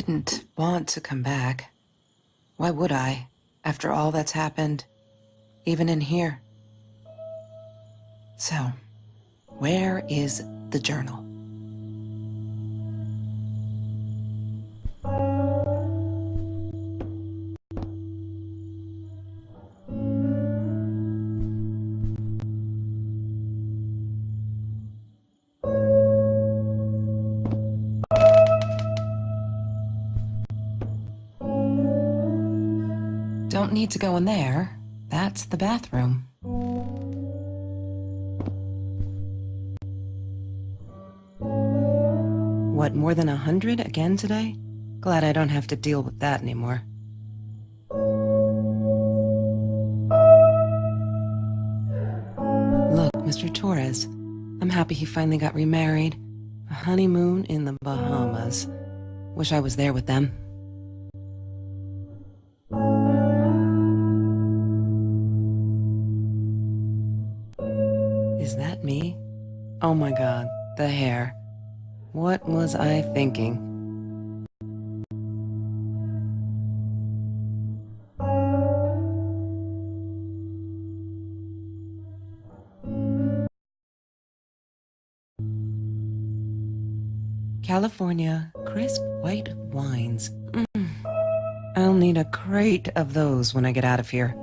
didn't want to come back. Why would I, after all that's happened, even in here? So, where is the journal? Don't need to go in there. That's the bathroom. What, more than 100 again today? Glad I don't have to deal with that anymore. Look, Mr. Torres, I'm happy he finally got remarried. A honeymoon in the Bahamas. Wish I was there with them. Is that me? Oh my God, the hair. What was I thinking? California crisp white wines. I'll need a crate of those when I get out of here.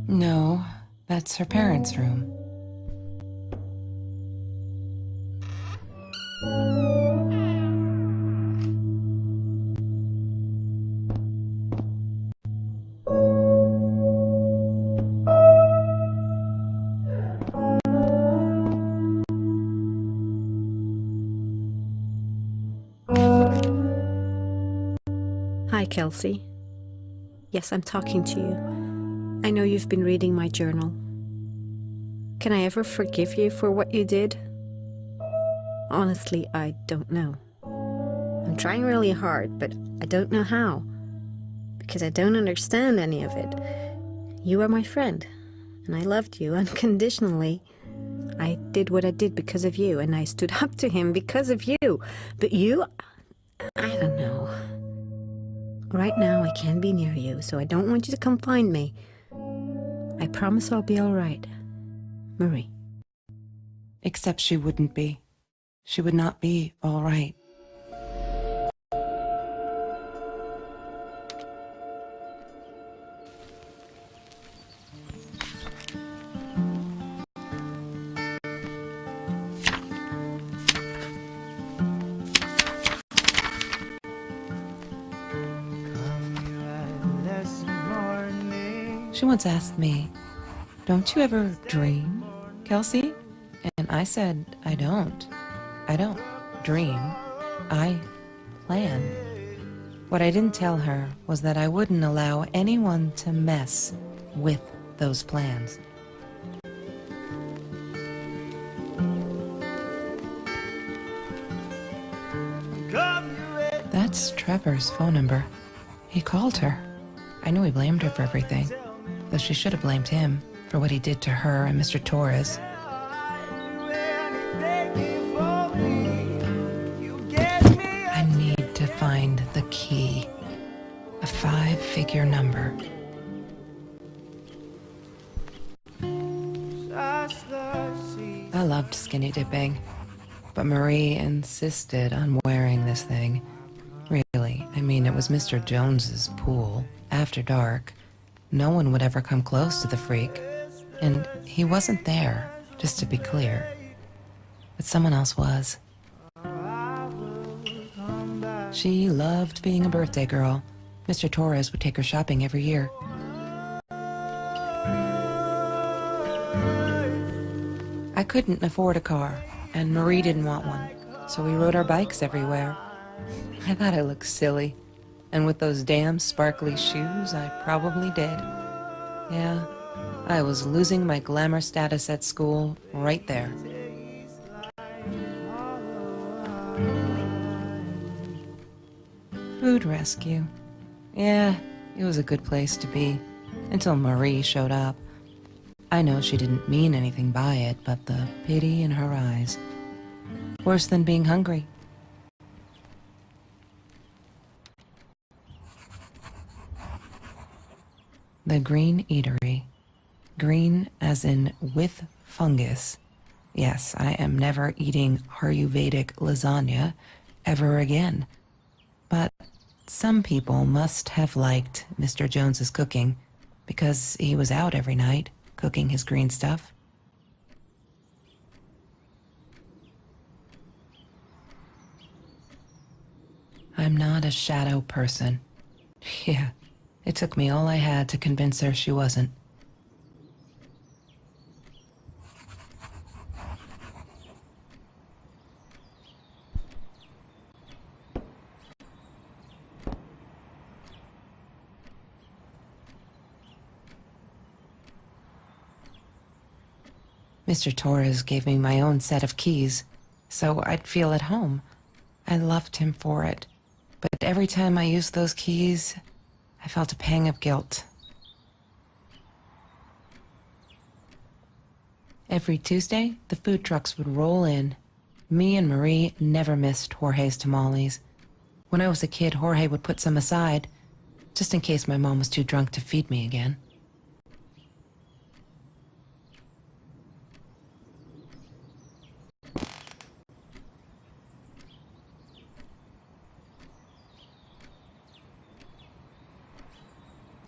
No, that's her parents' room. Hi, Kelsey. Yes, I'm talking to you. I know you've been reading my journal. Can I ever forgive you for what you did? Honestly, I don't know. I'm trying really hard, but I don't know how. Because I don't understand any of it. You are my friend, and I loved you unconditionally. I did what I did because of you, and I stood up to him because of you. But you, I don't know. Right now, I can't be near you, so I don't want you to come find me. I promise I'll be all right. Marie. Except she wouldn't be. She would not be all right. She once asked me, "Don't you ever dream, Kelsey?" And I said, I don't dream. I plan. What I didn't tell her was that I wouldn't allow anyone to mess with those plans. That's Trevor's phone number. He called her. I knew he blamed her for everything, though she should have blamed him for what he did to her and Mr. Torres. I need to find the key. A 5-figure number. I loved skinny dipping, but Marie insisted on wearing this thing. Really, I mean, it was Mr. Jones's pool, after dark. No one would ever come close to the freak. And he wasn't there, just to be clear. But someone else was. She loved being a birthday girl. Mr. Torres would take her shopping every year. I couldn't afford a car, and Marie didn't want one, so we rode our bikes everywhere. I thought I looked silly, and with those damn sparkly shoes, I probably did. Yeah, I was losing my glamour status at school right there. Food rescue. Yeah, it was a good place to be, until Marie showed up. I know she didn't mean anything by it, but the pity in her eyes. Worse than being hungry. The Green Eatery. Green as in with fungus. Yes, I am never eating Ayurvedic lasagna ever again. But some people must have liked Mr. Jones's cooking because he was out every night cooking his green stuff. I'm not a shadow person. Yeah, it took me all I had to convince her she wasn't. Mr. Torres gave me my own set of keys, so I'd feel at home. I loved him for it, but every time I used those keys, I felt a pang of guilt. Every Tuesday, the food trucks would roll in. Me and Marie never missed Jorge's tamales. When I was a kid, Jorge would put some aside, just in case my mom was too drunk to feed me again.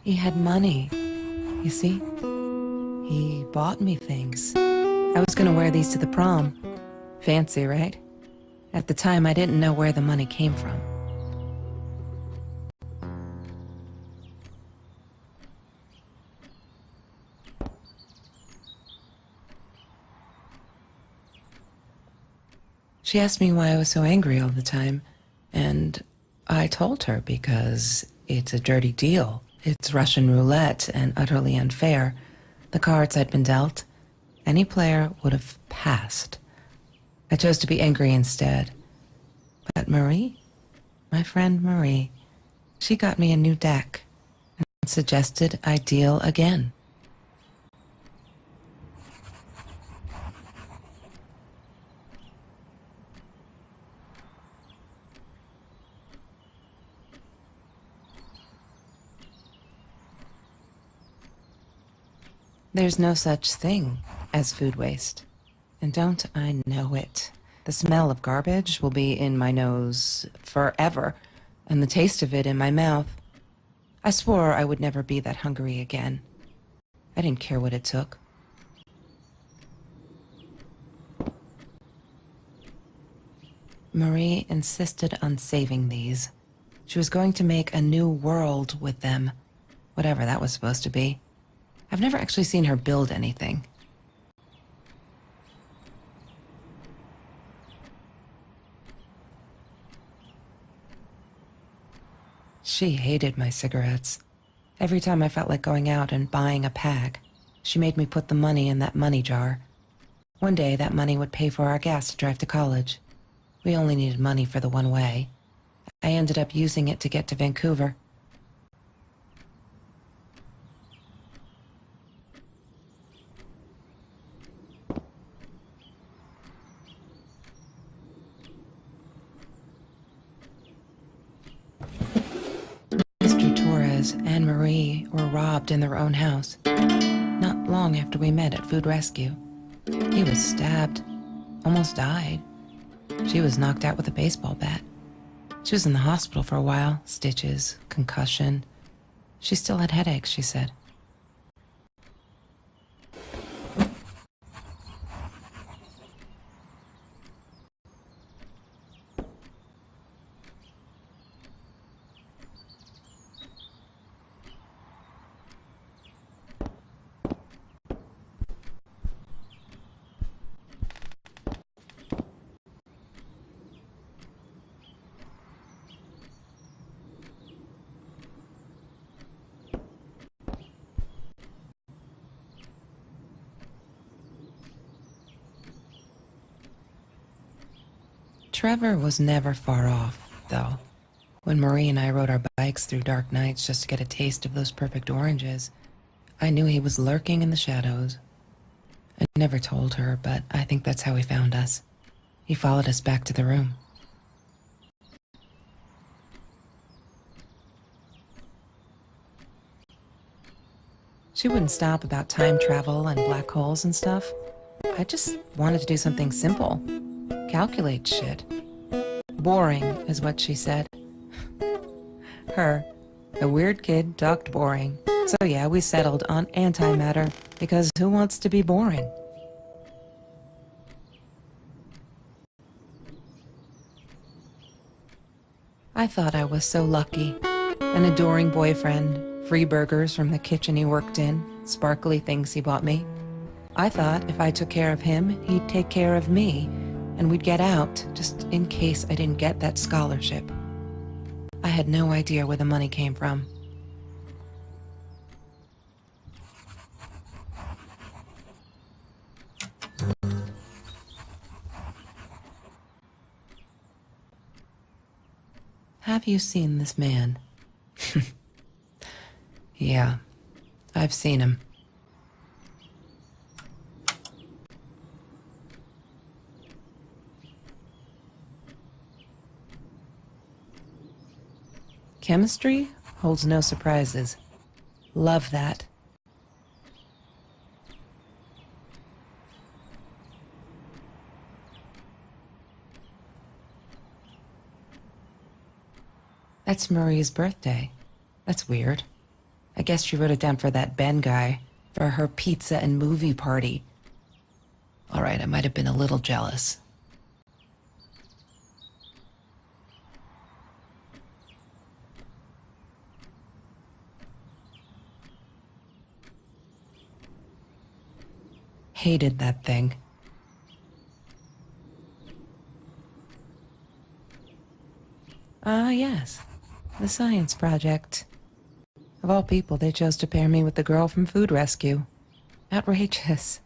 He had money, you see? He bought me things. I was gonna wear these to the prom. Fancy, right? At the time, I didn't know where the money came from. She asked me why I was so angry all the time, and I told her because it's a dirty deal. It's Russian roulette and utterly unfair. The cards I'd been dealt, any player would have passed. I chose to be angry instead. But Marie, my friend Marie, she got me a new deck and suggested I deal again. There's no such thing as food waste. And don't I know it? The smell of garbage will be in my nose forever, and the taste of it in my mouth. I swore I would never be that hungry again. I didn't care what it took. Marie insisted on saving these. She was going to make a new world with them, whatever that was supposed to be. I've never actually seen her build anything. She hated my cigarettes. Every time I felt like going out and buying a pack, she made me put the money in that money jar. One day, that money would pay for our gas to drive to college. We only needed money for the one way. I ended up using it to get to Vancouver. Mr. Torres and Marie were robbed in their own house, not long after we met at Food Rescue. He was stabbed, almost died. She was knocked out with a baseball bat. She was in the hospital for a while, stitches, concussion. She still had headaches, she said. Trevor was never far off, though. When Marie and I rode our bikes through dark nights just to get a taste of those perfect oranges, I knew he was lurking in the shadows. I never told her, but I think that's how he found us. He followed us back to the room. She wouldn't stop about time travel and black holes and stuff. I just wanted to do something simple. Calculate shit. Boring is what she said. Her, the weird kid, talked boring. So yeah, we settled on antimatter, because who wants to be boring? I thought I was so lucky. An adoring boyfriend, free burgers from the kitchen he worked in, sparkly things he bought me. I thought if I took care of him, he'd take care of me, and we'd get out, just in case I didn't get that scholarship. I had no idea where the money came from. Have you seen this man? Yeah, I've seen him. Chemistry holds no surprises. Love that. That's Marie's birthday. That's weird. I guess she wrote it down for that Ben guy, for her pizza and movie party. All right, I might have been a little jealous. Hated that thing. Ah, yes. The science project. Of all people, they chose to pair me with the girl from Food Rescue. Outrageous.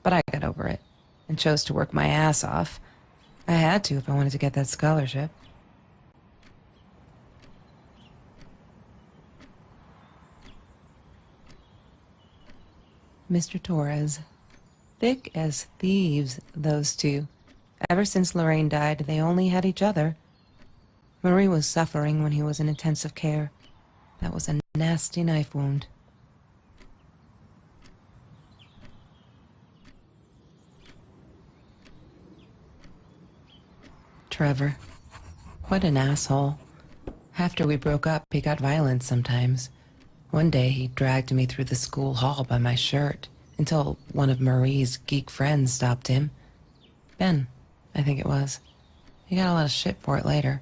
But I got over it, and chose to work my ass off. I had to if I wanted to get that scholarship. Mr. Torres. Thick as thieves, those two. Ever since Lorraine died, they only had each other. Marie was suffering when he was in intensive care. That was a nasty knife wound. Trevor. What an asshole. After we broke up, he got violent sometimes. One day, he dragged me through the school hall by my shirt until one of Marie's geek friends stopped him. Ben, I think it was. He got a lot of shit for it later.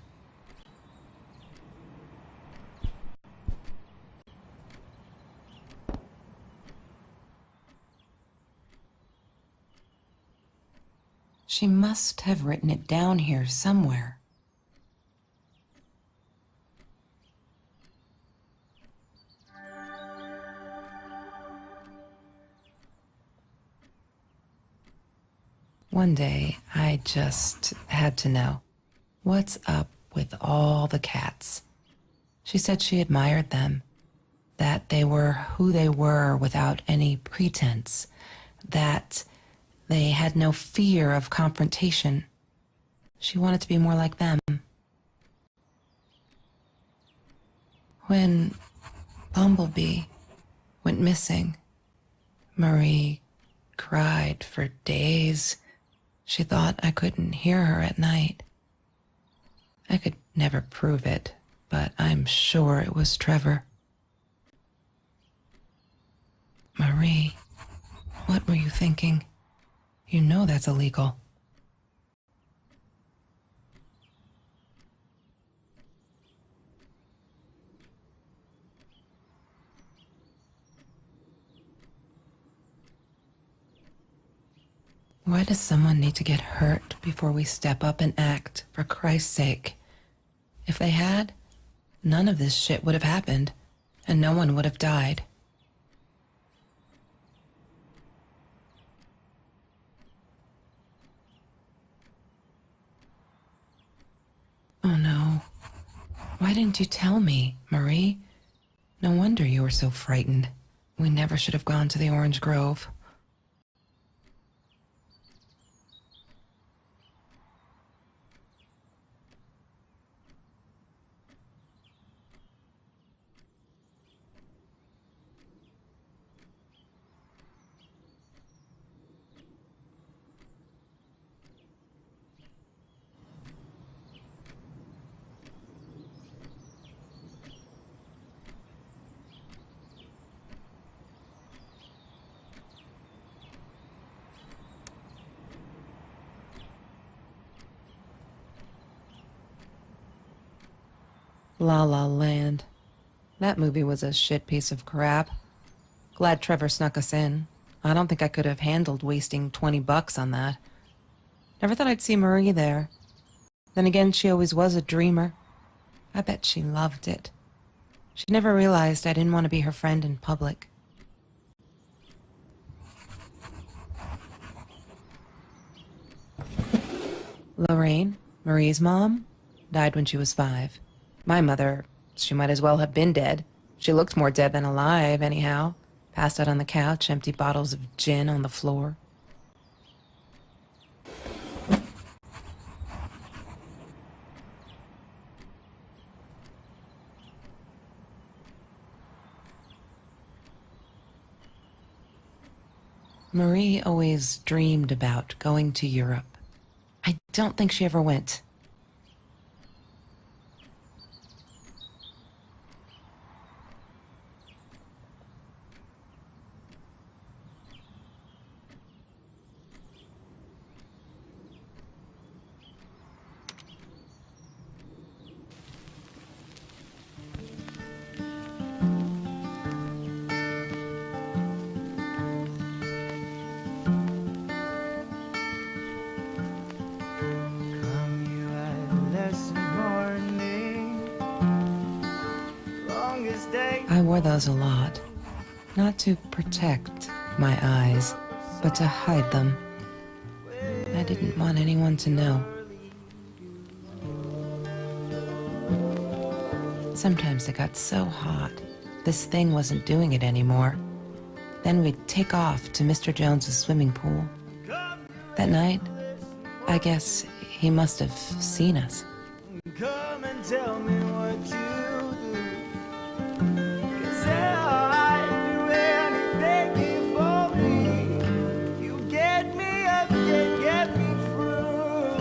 She must have written it down here somewhere. One day, I just had to know. What's up with all the cats? She said she admired them. That they were who they were without any pretense. That they had no fear of confrontation. She wanted to be more like them. When Bumblebee went missing, Marie cried for days. She thought I couldn't hear her at night. I could never prove it, but I'm sure it was Trevor. Marie, what were you thinking? You know that's illegal. Why does someone need to get hurt before we step up and act, for Christ's sake? If they had, none of this shit would have happened, and no one would have died. Oh no. Why didn't you tell me, Marie? No wonder you were so frightened. We never should have gone to the Orange Grove. La La Land. That movie was a shit piece of crap. Glad Trevor snuck us in. I don't think I could have handled wasting $20 on that. Never thought I'd see Marie there. Then again, she always was a dreamer. I bet she loved it. She never realized I didn't want to be her friend in public. Lorraine, Marie's mom, died when she was 5. My mother, she might as well have been dead. She looked more dead than alive, anyhow. Passed out on the couch, empty bottles of gin on the floor. Marie always dreamed about going to Europe. I don't think she ever went. I wore those a lot. Not to protect my eyes, but to hide them. I didn't want anyone to know. Sometimes it got so hot, this thing wasn't doing it anymore. Then we'd take off to Mr. Jones's swimming pool. That night, I guess he must have seen us. Come and tell me what you do. 'Cause I'd do anything for me. You get me up, get me through.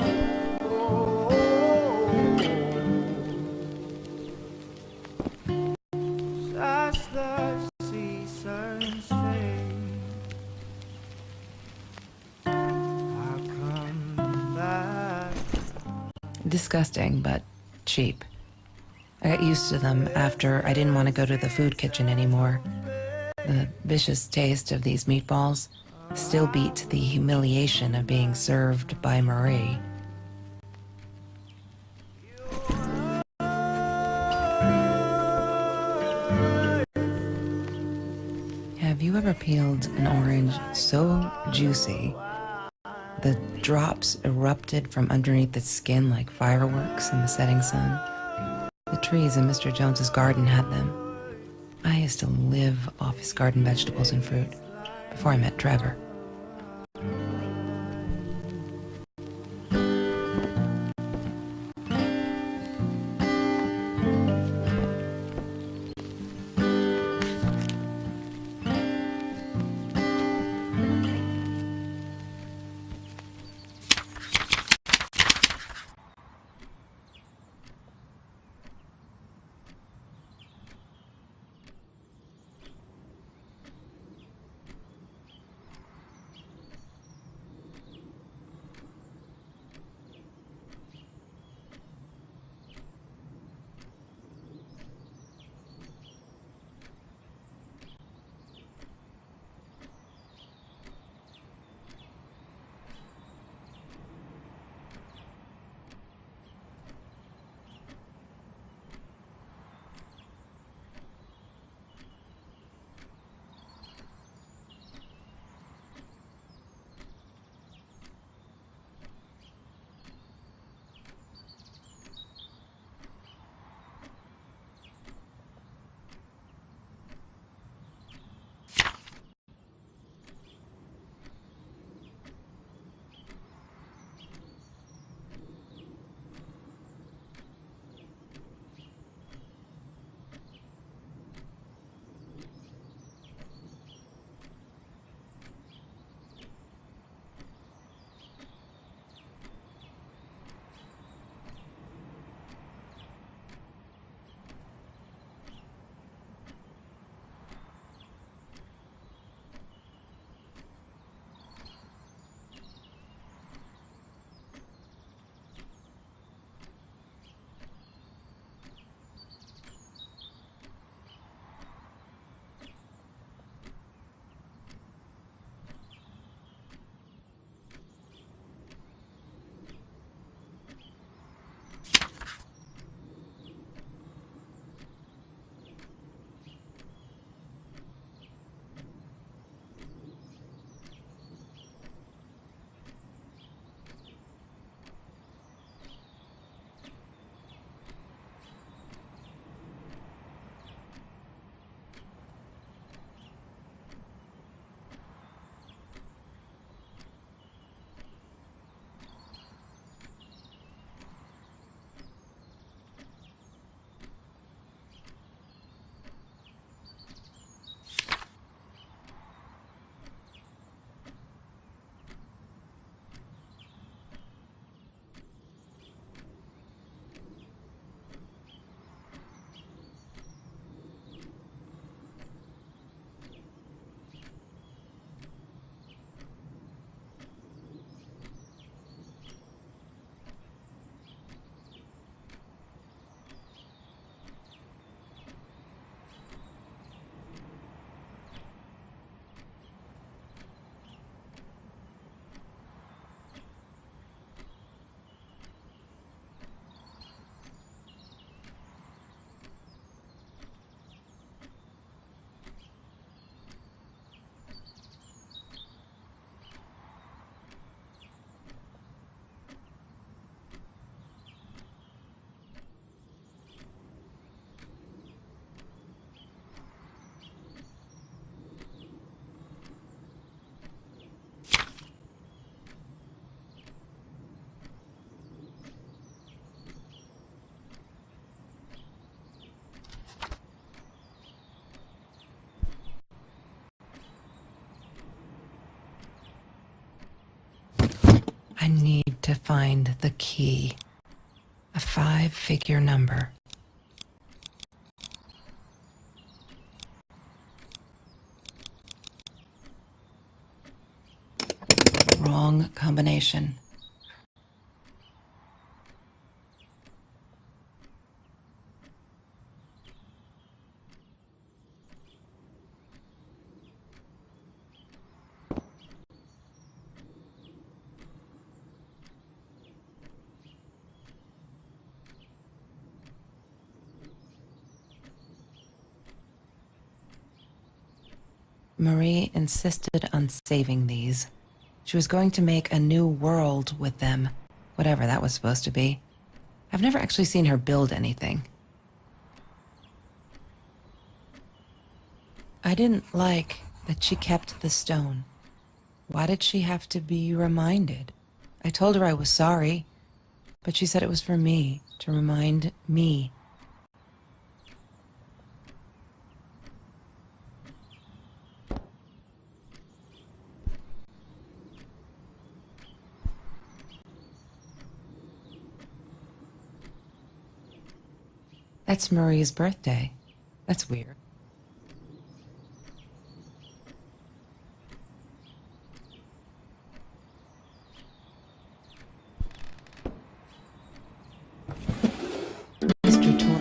As the seasons fade, I'll come back. Disgusting, but cheap. I got used to them after I didn't want to go to the food kitchen anymore. The vicious taste of these meatballs still beat the humiliation of being served by Marie. Have you ever peeled an orange so juicy the drops erupted from underneath the skin like fireworks in the setting sun? The trees in Mr. Jones's garden had them. I used to live off his garden vegetables and fruit before I met Trevor. to find the key, a 5-figure number. Wrong combination. Marie insisted on saving these. She was going to make a new world with them, whatever that was supposed to be. I've never actually seen her build anything. I didn't like that she kept the stone. Why did she have to be reminded? I told her I was sorry, but she said it was for me, to remind me. That's Marie's birthday. That's weird. Mr. Tor.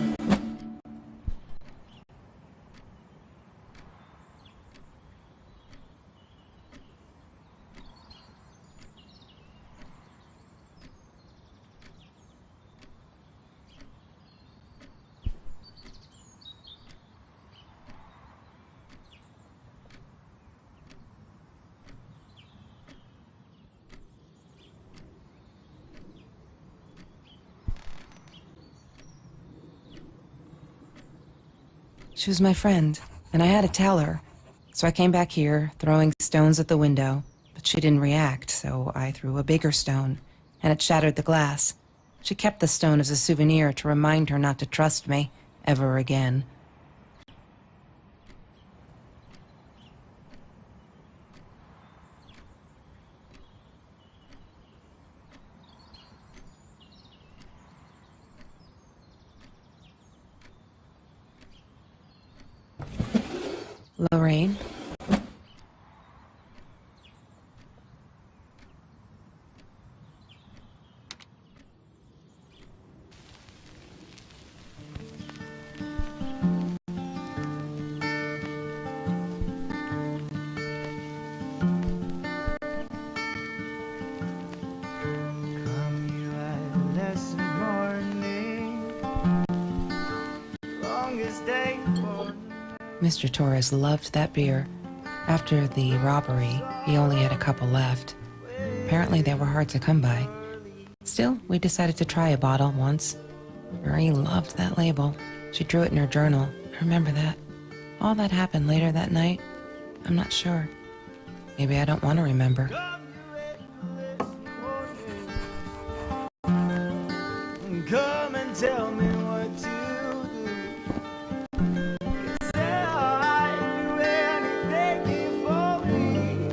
She was my friend, and I had to tell her. So I came back here, throwing stones at the window, but she didn't react, so I threw a bigger stone, and it shattered the glass. She kept the stone as a souvenir to remind her not to trust me ever again. Lorraine? Come you adolescent morning, longest day for Mr. Torres loved that beer. After the robbery, he only had a couple left. Apparently they were hard to come by. Still, we decided to try a bottle once. Marie loved that label. She drew it in her journal. I remember that. All that happened later that night, I'm not sure. Maybe I don't want to remember. come and tell me what to do. 'Cause I'd do anything for me.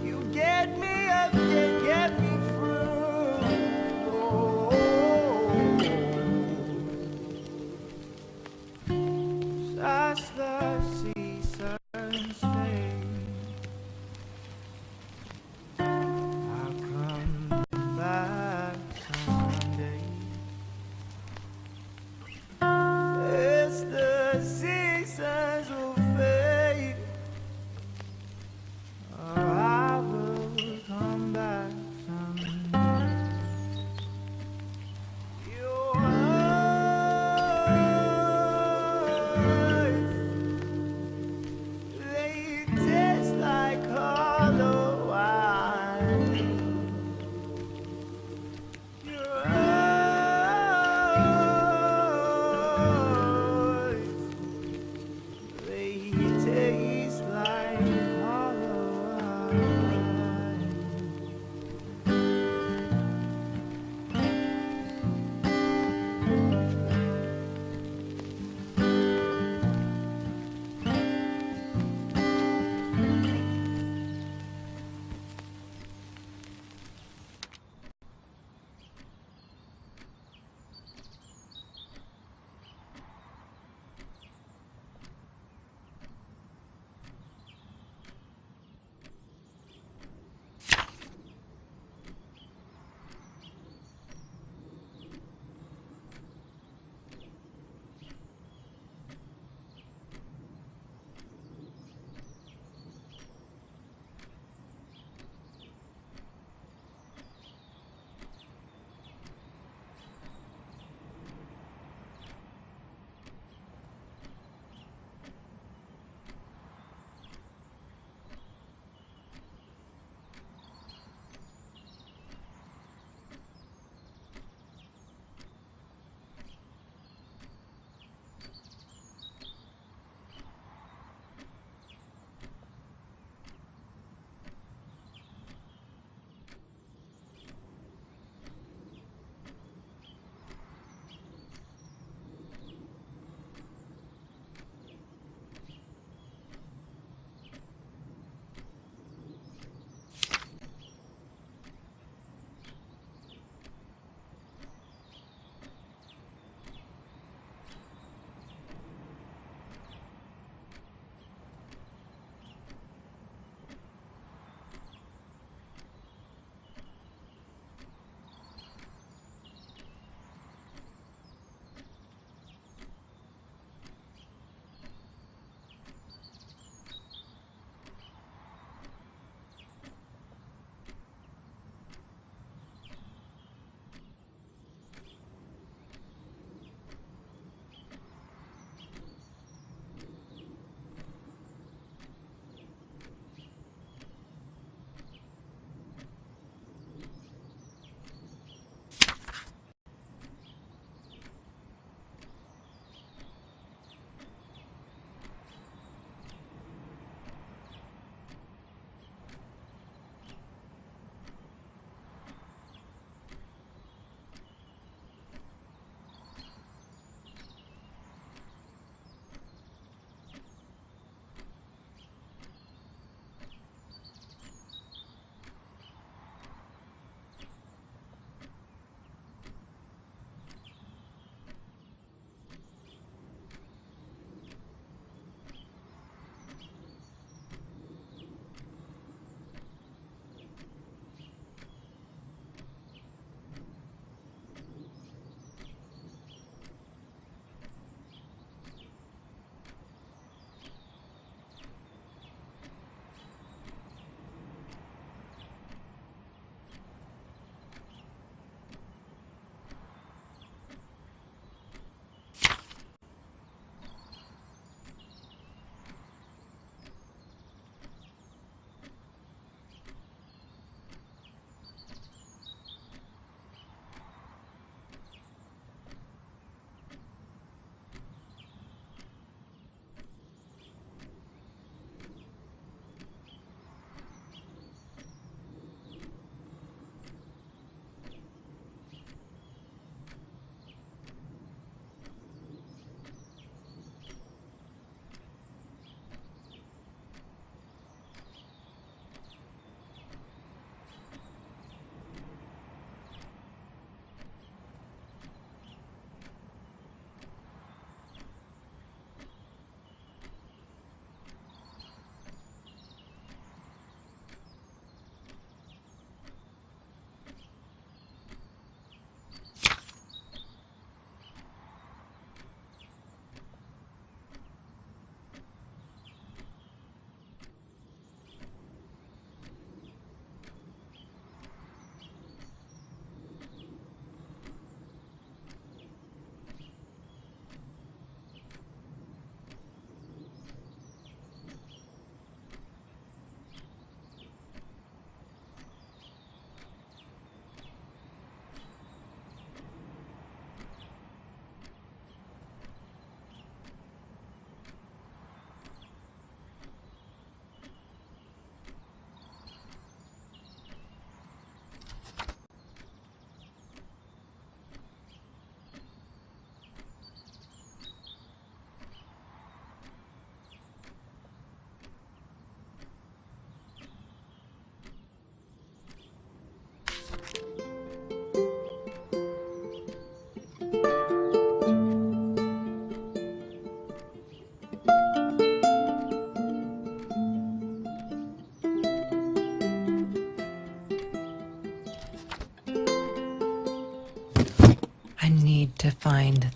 You get me up and get me through. Oh. As the seasons fade, I'll come back someday. As the seasons will fade, I will come back someday. Your eyes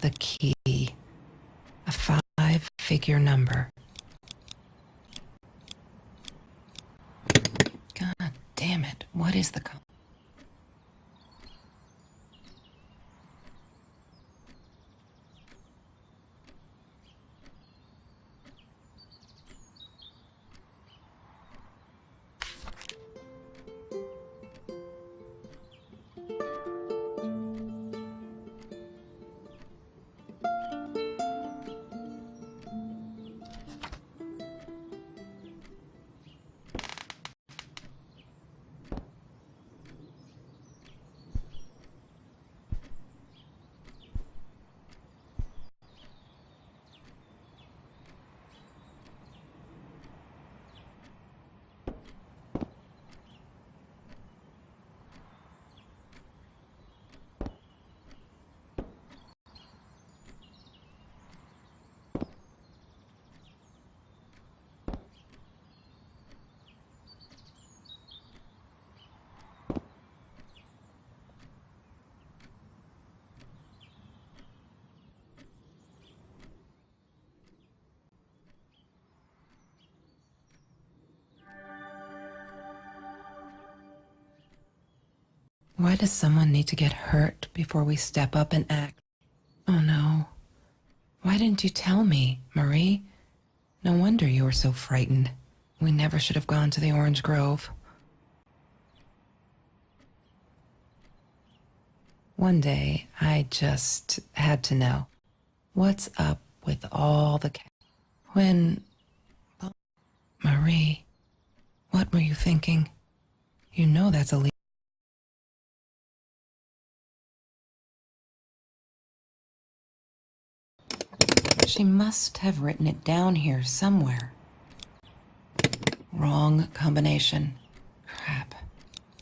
the key. A 5-figure number. God damn it. What is the code? Why does someone need to get hurt before we step up and act? Oh no. Why didn't you tell me, Marie? No wonder you were so frightened. We never should have gone to the orange grove. One day, I just had to know. What's up with all the when... Marie, what were you thinking? You know that's illegal. She must have written it down here somewhere. Wrong combination. Crap.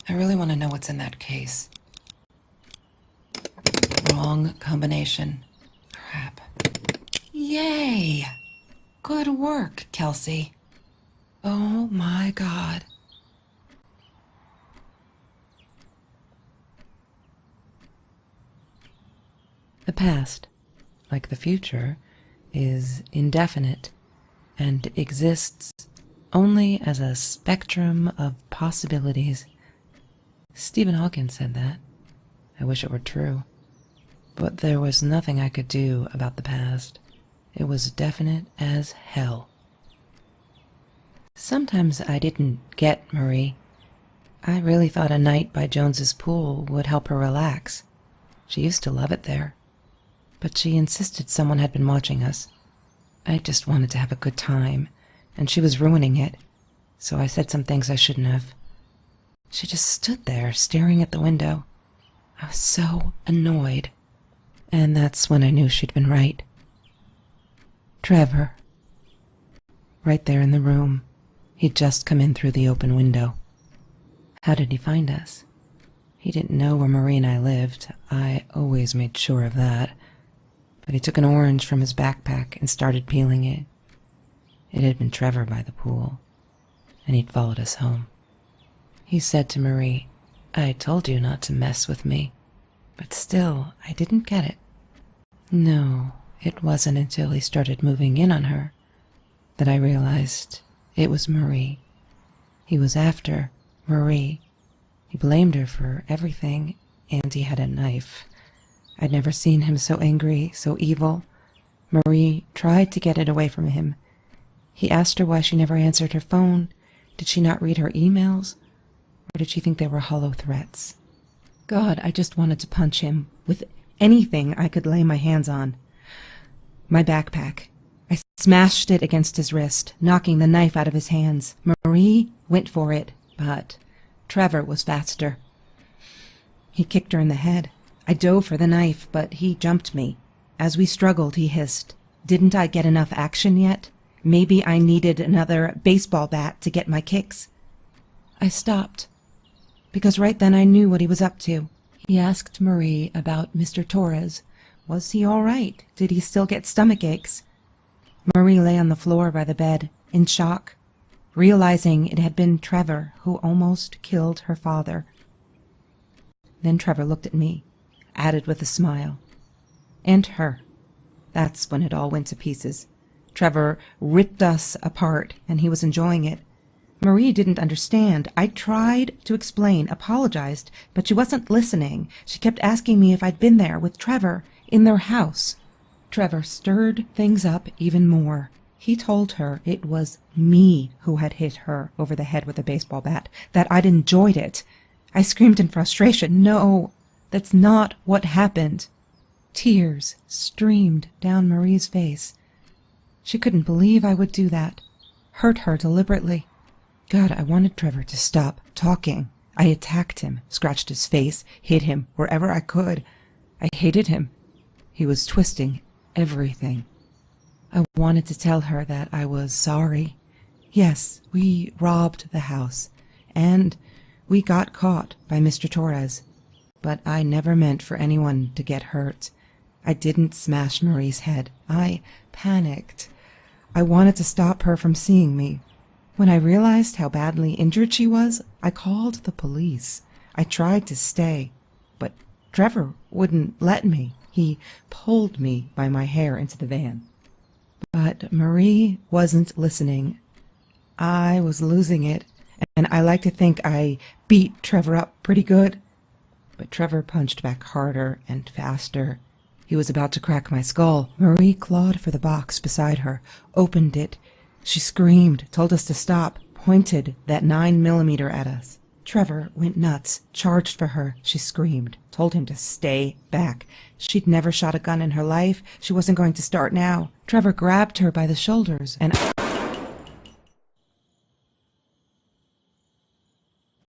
I really want to know what's in that case. Wrong combination. Crap. Yay! Good work, Kelsey. Oh my God. The past, like the future, is indefinite and exists only as a spectrum of possibilities. Stephen Hawking said that. I wish it were true. But there was nothing I could do about the past. It was definite as hell. Sometimes I didn't get Marie. I really thought a night by Jones's pool would help her relax. She used to love it there. But she insisted someone had been watching us. I just wanted to have a good time, and she was ruining it, so I said some things I shouldn't have. She just stood there, staring at the window. I was so annoyed, and that's when I knew she'd been right. Trevor. Right there in the room. He'd just come in through the open window. How did he find us? He didn't know where Marie and I lived. I always made sure of that. But he took an orange from his backpack and started peeling it. It had been Trevor by the pool, and he'd followed us home. He said to Marie, "I told you not to mess with me." But still, I didn't get it. No, it wasn't until he started moving in on her that I realized it was Marie. He was after Marie. He blamed her for everything, and he had a knife. I'd never seen him so angry, so evil. Marie tried to get it away from him. He asked her why she never answered her phone. Did she not read her emails? Or did she think they were hollow threats? God, I just wanted to punch him with anything I could lay my hands on. My backpack. I smashed it against his wrist, knocking the knife out of his hands. Marie went for it, but Trevor was faster. He kicked her in the head. I dove for the knife, but he jumped me. As we struggled, he hissed, "Didn't I get enough action yet? Maybe I needed another baseball bat to get my kicks." I stopped, because right then I knew what he was up to. He asked Marie about Mr. Torres. Was he all right? Did he still get stomach aches? Marie lay on the floor by the bed, in shock, realizing it had been Trevor who almost killed her father. Then Trevor looked at me, added with a smile, "And her." That's when it all went to pieces. Trevor ripped us apart, and he was enjoying it. Marie didn't understand. I tried to explain, apologized, but she wasn't listening. She kept asking me if I'd been there with Trevor, in their house. Trevor stirred things up even more. He told her it was me who had hit her over the head with a baseball bat, that I'd enjoyed it. I screamed in frustration, "No, that's not what happened." Tears streamed down Marie's face. She couldn't believe I would do that, hurt her deliberately. God, I wanted Trevor to stop talking. I attacked him, scratched his face, hit him wherever I could. I hated him. He was twisting everything. I wanted to tell her that I was sorry. Yes, we robbed the house, and we got caught by Mr. Torres. But I never meant for anyone to get hurt. I didn't smash Marie's head. I panicked. I wanted to stop her from seeing me. When I realized how badly injured she was, I called the police. I tried to stay, but Trevor wouldn't let me. He pulled me by my hair into the van. But Marie wasn't listening. I was losing it, and I like to think I beat Trevor up pretty good. But Trevor punched back harder and faster. He was about to crack my skull. Marie clawed for the box beside her, opened it. She screamed, told us to stop, pointed that 9mm at us. Trevor went nuts, charged for her. She screamed, told him to stay back. She'd never shot a gun in her life. She wasn't going to start now. Trevor grabbed her by the shoulders and...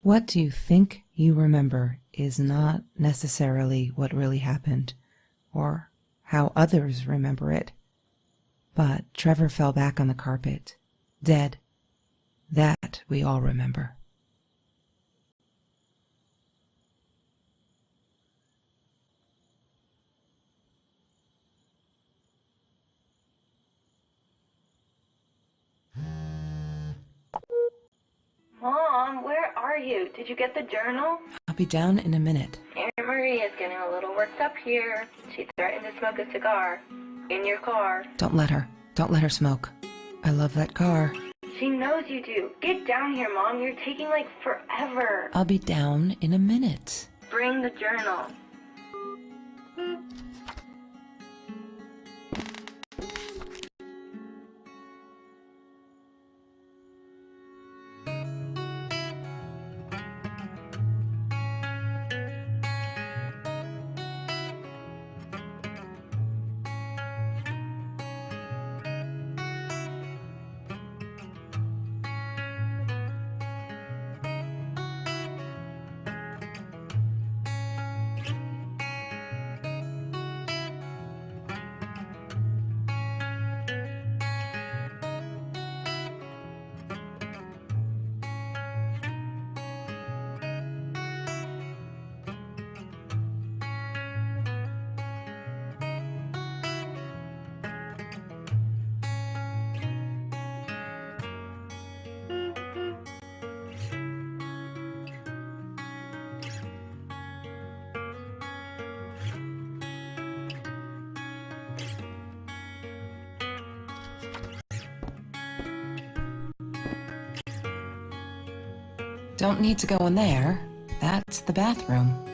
What you think you remember is not necessarily what really happened, or how others remember it. But Trevor fell back on the carpet, dead. That we all remember. Mom, where are you? Did you get the journal? I'll be down in a minute. Aunt Marie is getting a little worked up here. She threatened to smoke a cigar. In your car. Don't let her. Don't let her smoke. I love that car. She knows you do. Get down here, Mom. You're taking like forever. I'll be down in a minute. Bring the journal. Don't need to go in there. That's the bathroom.